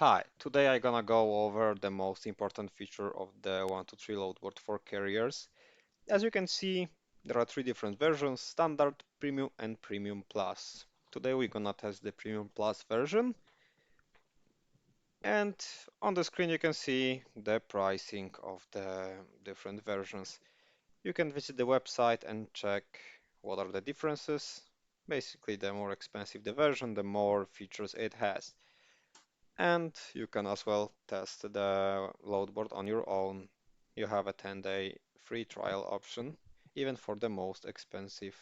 Hi, today I'm gonna go over the most important feature of the 123 load board for carriers. As you can see, there are three different versions: Standard, Premium, and Premium Plus. Today we're gonna test the Premium Plus version, and on the screen you can see the pricing of the different versions. You can visit the website and check what are the differences. Basically, the more expensive the version, the more features it has. And you can as well test the load board on your own. You have a 10-day free trial option, even for the most expensive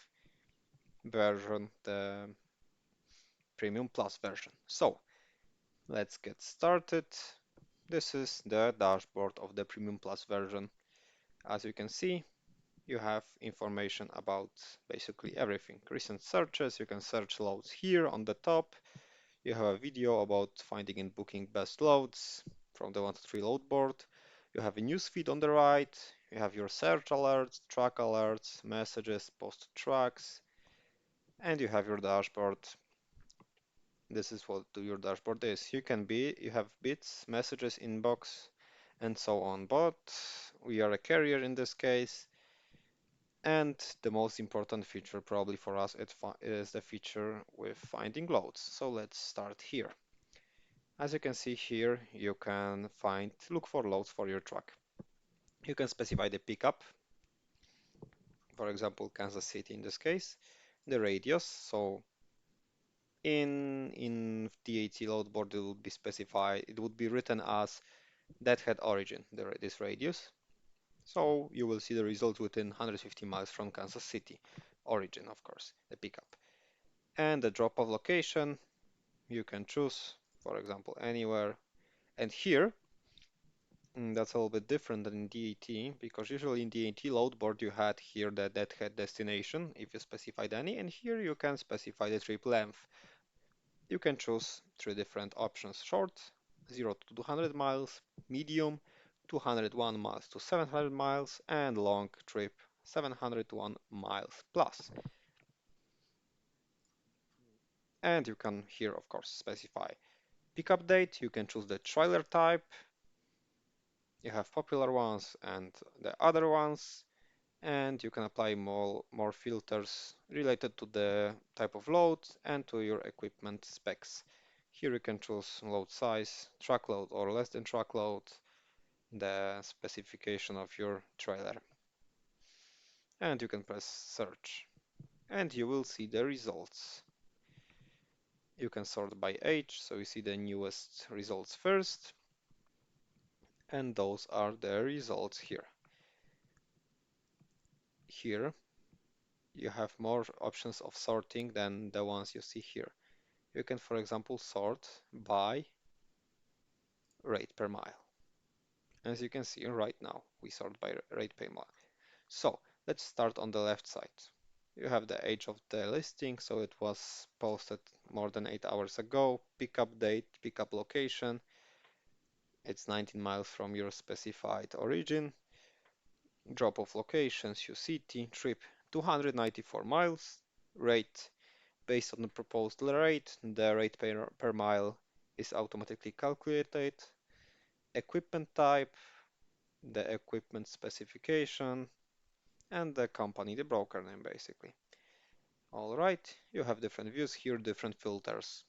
version, the Premium Plus version. So let's get started. This is the dashboard of the Premium Plus version. As you can see, you have information about basically everything. Recent searches, you can search loads here on the top. You have a video about finding and booking best loads from the 123 load board. You have a newsfeed on the right. You have your search alerts, track alerts, messages, posted tracks, and you have your dashboard. This is what your dashboard is. You have bits, messages, inbox, and so on. But we are a carrier in this case, and the most important feature probably for us is the feature with finding loads. So let's start here. As you can see here, you can look for loads for your truck. You can specify the pickup, for example, Kansas City in this case, the radius. So in DAT load board, it would be specified, it would be written as deadhead origin, this radius. So you will see the result within 150 miles from Kansas City, origin, of course, the pickup. And the drop-off location, you can choose, for example, anywhere. And here, that's a little bit different than in DAT, because usually in DAT load board you had here the deadhead destination if you specified any, and here you can specify the trip length. You can choose three different options: short, 0 to 200 miles, medium, 201 miles to 700 miles, and long trip, 701 miles plus. And you can here, of course, specify pickup date. You can choose the trailer type. You have popular ones and the other ones, and you can apply more filters related to the type of load and to your equipment specs. Here you can choose load size, truckload or less than truckload, the specification of your trailer, and you can press search and you will see the results. You can sort by age, so you see the newest results first, and those are the results here. Here you have more options of sorting than the ones you see here. You can, for example, sort by rate per mile. As you can see right now, we sort by rate per mile. So let's start on the left side. You have the age of the listing, so it was posted more than 8 hours ago. Pickup date, pickup location. It's 19 miles from your specified origin. Drop-off location, Sioux City. Trip, 294 miles. Rate, based on the proposed rate, the rate per mile is automatically calculated. Equipment type, the equipment specification, and the company, the broker name basically. All right, you have different views here, different filters.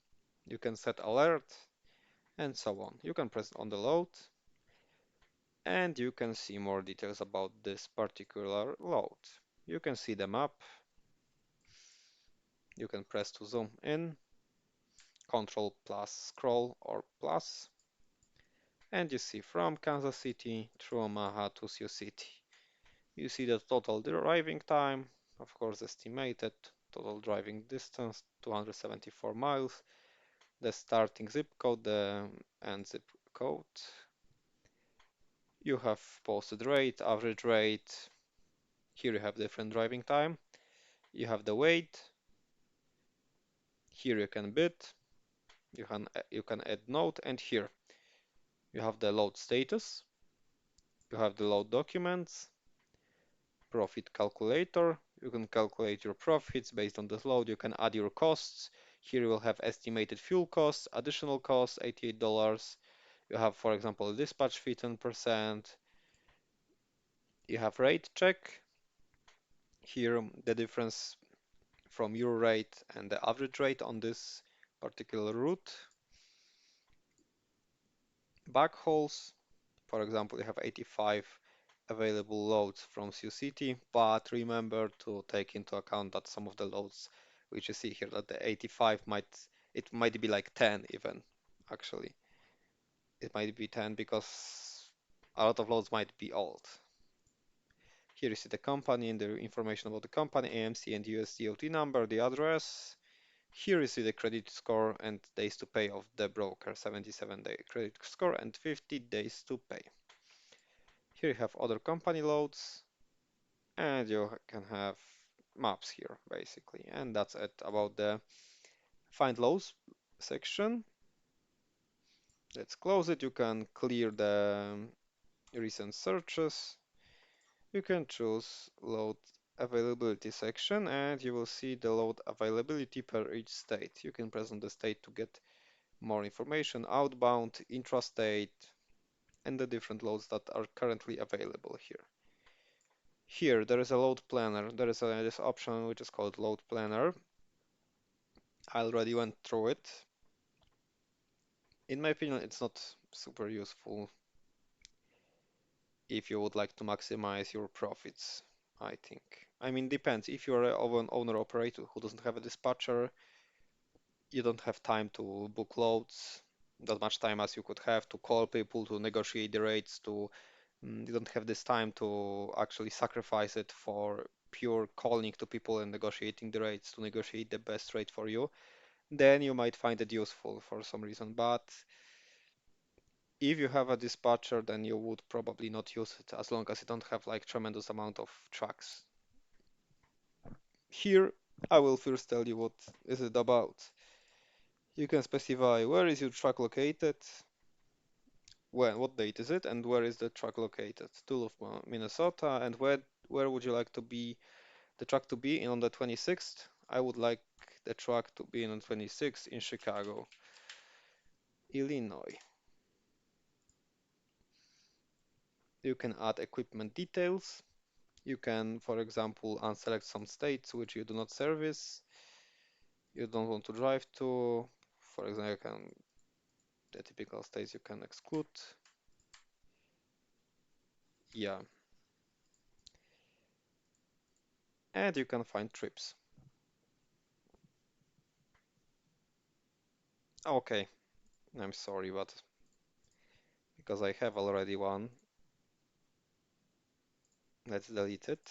You can set alert and so on. You can press on the load and you can see more details about this particular load. You can see the map. You can press to zoom in, Control plus scroll or plus, and you see from Kansas City through Omaha to Sioux City. You see the total driving time, of course estimated, total driving distance 274 miles, the starting zip code, the end zip code. You have posted rate, average rate. Here you have different driving time. You have the weight. Here you can bid. You can add note, and here you have the load status. You have the load documents, profit calculator. You can calculate your profits based on this load. You can add your costs. Here you will have estimated fuel costs, additional costs, $88. You have, for example, dispatch fee 10%. You have rate check. Here, the difference from your rate and the average rate on this particular route. Backhauls, for example, you have 85 available loads from Sioux City, but remember to take into account that some of the loads which you see here, that the 85 might be like 10 even, actually. It might be 10 because a lot of loads might be old. Here you see the company and the information about the company, AMC and USDOT number, the address. Here you see the credit score and days to pay of the broker, 77-day credit score and 50 days to pay. Here you have other company loads and you can have maps here basically. And that's it about the find loads section. Let's close it. You can clear the recent searches. You can choose load availability section and you will see the load availability per each state. You can press on the state to get more information, outbound, intrastate, and the different loads that are currently available here. Here, there is a load planner. There is this option which is called load planner. I already went through it. In my opinion, it's not super useful if you would like to maximize your profits, I think. I mean, depends. If you're an owner-operator who doesn't have a dispatcher, you don't have time to book loads, that much time as you could have to call people, to negotiate the rates, you don't have this time to actually sacrifice it for pure calling to people and negotiating the rates to negotiate the best rate for you, then you might find it useful for some reason. But if you have a dispatcher, then you would probably not use it as long as you don't have like tremendous amount of trucks. Here, I will first tell you what is it about. You can specify where is your truck located, what date is it, and where is the truck located. Duluth, Minnesota, and where would you like the truck to be in on the 26th? I would like the truck to be in on 26th in Chicago, Illinois. You can add equipment details. You can, for example, unselect some states which you do not service, you don't want to drive to. For example, the typical states you can exclude. Yeah. And you can find trips. Okay, I'm sorry, but because I have already one, let's delete it.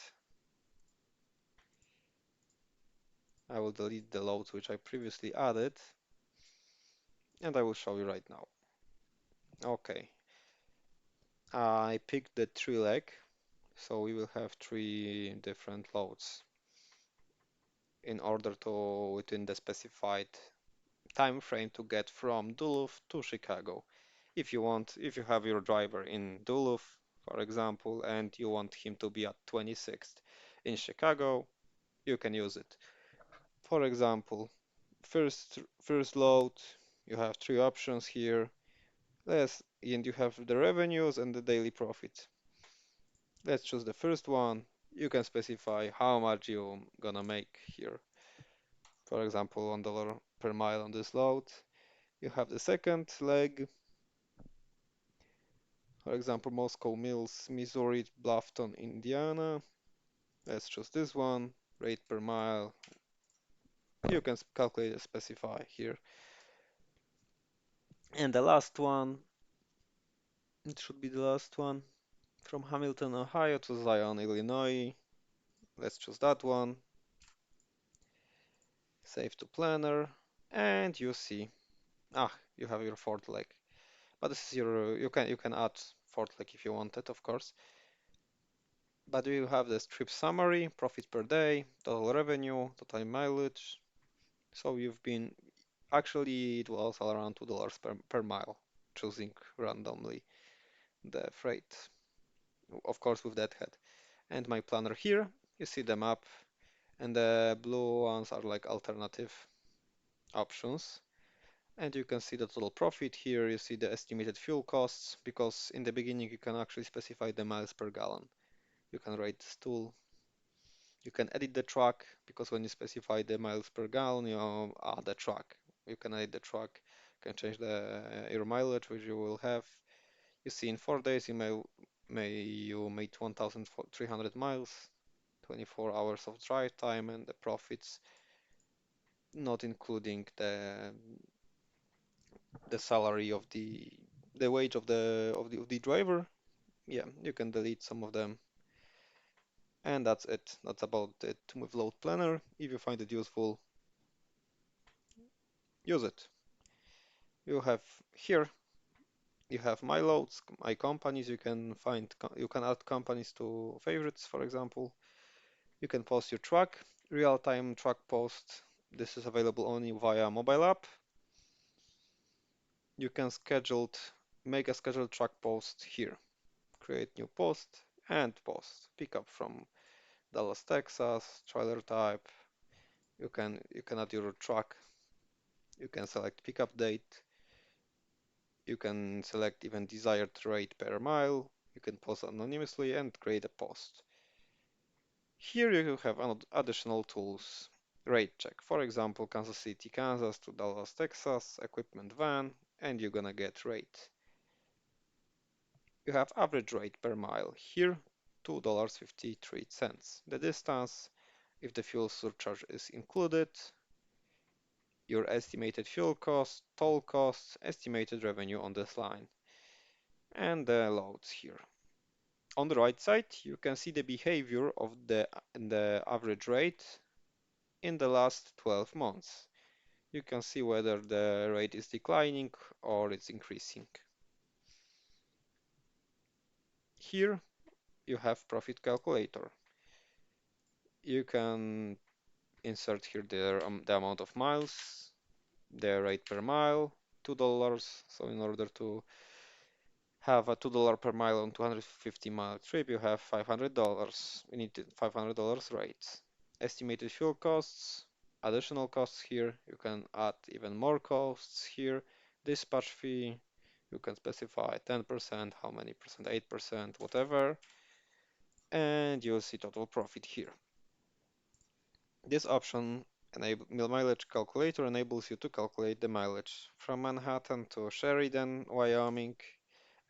I will delete the loads which I previously added, and I will show you right now. Okay, I picked the 3-leg, so we will have 3 different loads in order to, within the specified time frame, to get from Duluth to Chicago. If you have your driver in Duluth, for example, and you want him to be at 26th in Chicago, you can use it. For example, first load, you have 3 options here. And you have the revenues and the daily profit. Let's choose the first one. You can specify how much you're gonna make here. For example, $1 per mile on this load. You have the second leg. For example, Moscow Mills, Missouri, Bluffton, Indiana. Let's choose this one. Rate per mile. You can calculate and specify here. And the last one, it should be the last one. From Hamilton, Ohio to Zion, Illinois. Let's choose that one. Save to planner. And you see, you have your fourth leg. But this is you can add fourth leg if you want it, of course. But you have the trip summary, profit per day, total revenue, total mileage. So actually it was around $2 per mile, choosing randomly the freight, of course with that head. And my planner here, you see the map, and the blue ones are like alternative. options, and you can see the total profit here. You see the estimated fuel costs, because in the beginning you can actually specify the miles per gallon. You can write this tool. You can edit the truck, because when you specify the miles per gallon, you add the truck. You can edit the truck, you can change your mileage, which you will have. You see in 4 days you made 1,300 miles, 24 hours of drive time, and the profits, not including the salary of the wage of the driver. Yeah, you can delete some of them. And that's it. That's about it with Load Planner. If you find it useful, use it. You have here, you have my loads, my companies. You can add companies to favorites, for example. You can post your truck, real-time truck post. This is available only via mobile app. You can make a scheduled truck post here. Create new post and post. Pick up from Dallas, Texas, trailer type. You can add your truck. You can select pickup date. You can select even desired rate per mile. You can post anonymously and create a post. Here you have additional tools. Rate check. For example, Kansas City, Kansas to Dallas, Texas, equipment van, and you're gonna get rate. You have average rate per mile. Here, $2.53. The distance, if the fuel surcharge is included, your estimated fuel cost, toll costs, estimated revenue on this line, and the loads here. On the right side, you can see the behavior of the average rate in the last 12 months. You can see whether the rate is declining or it's increasing. Here you have profit calculator. You can insert here the amount of miles, the rate per mile, $2. So in order to have a $2 per mile on 250-mile trip, you have $500. We need $500 rates. Estimated fuel costs, additional costs here. You can add even more costs here. Dispatch fee, you can specify 10%, how many percent, 8%, whatever. And you'll see total profit here. This option, mileage calculator, enables you to calculate the mileage from Manhattan to Sheridan, Wyoming,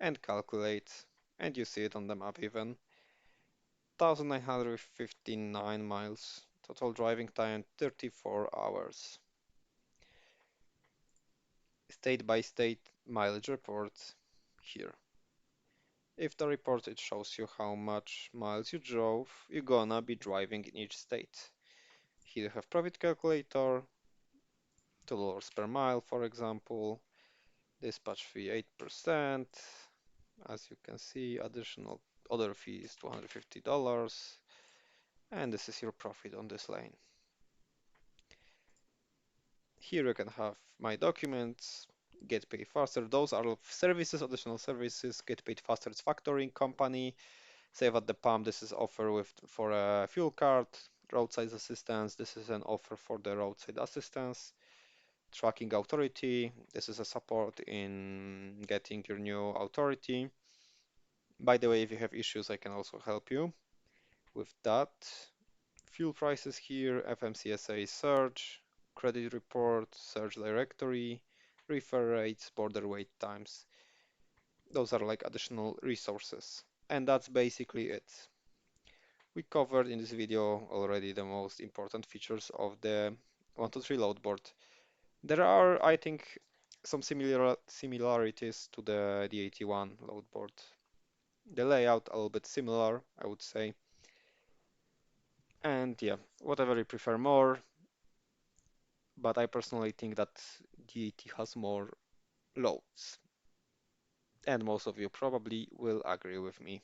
and calculate, and you see it on the map even, 1,959 miles, total driving time 34 hours. State by state mileage report here. If the report it shows you how much miles you drove, you're gonna be driving in each state. Here you have profit calculator, $2 per mile, for example. Dispatch fee 8%. As you can see, additional other fee is $250. And this is your profit on this lane. Here you can have my documents, get paid faster. Those are services, additional services, get paid faster. It's factoring company, save at the pump. This is offer for a fuel card, roadside assistance. This is an offer for the roadside assistance. Tracking authority. This is a support in getting your new authority. By the way, if you have issues, I can also help you with that. Fuel prices here, FMCSA search, credit report, search directory, refer rates, border wait times. Those are like additional resources. And that's basically it. We covered in this video already the most important features of the 123 board. There are, I think, some similarities to the DAT1 board. The layout a little bit similar, I would say. And yeah, whatever you prefer more, but I personally think that DAT has more loads. And most of you probably will agree with me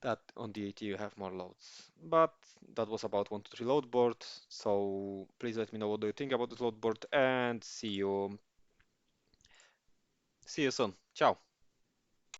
that on DAT you have more loads. But that was about 123 load board. So please let me know what do you think about this load board, and see you soon. Ciao.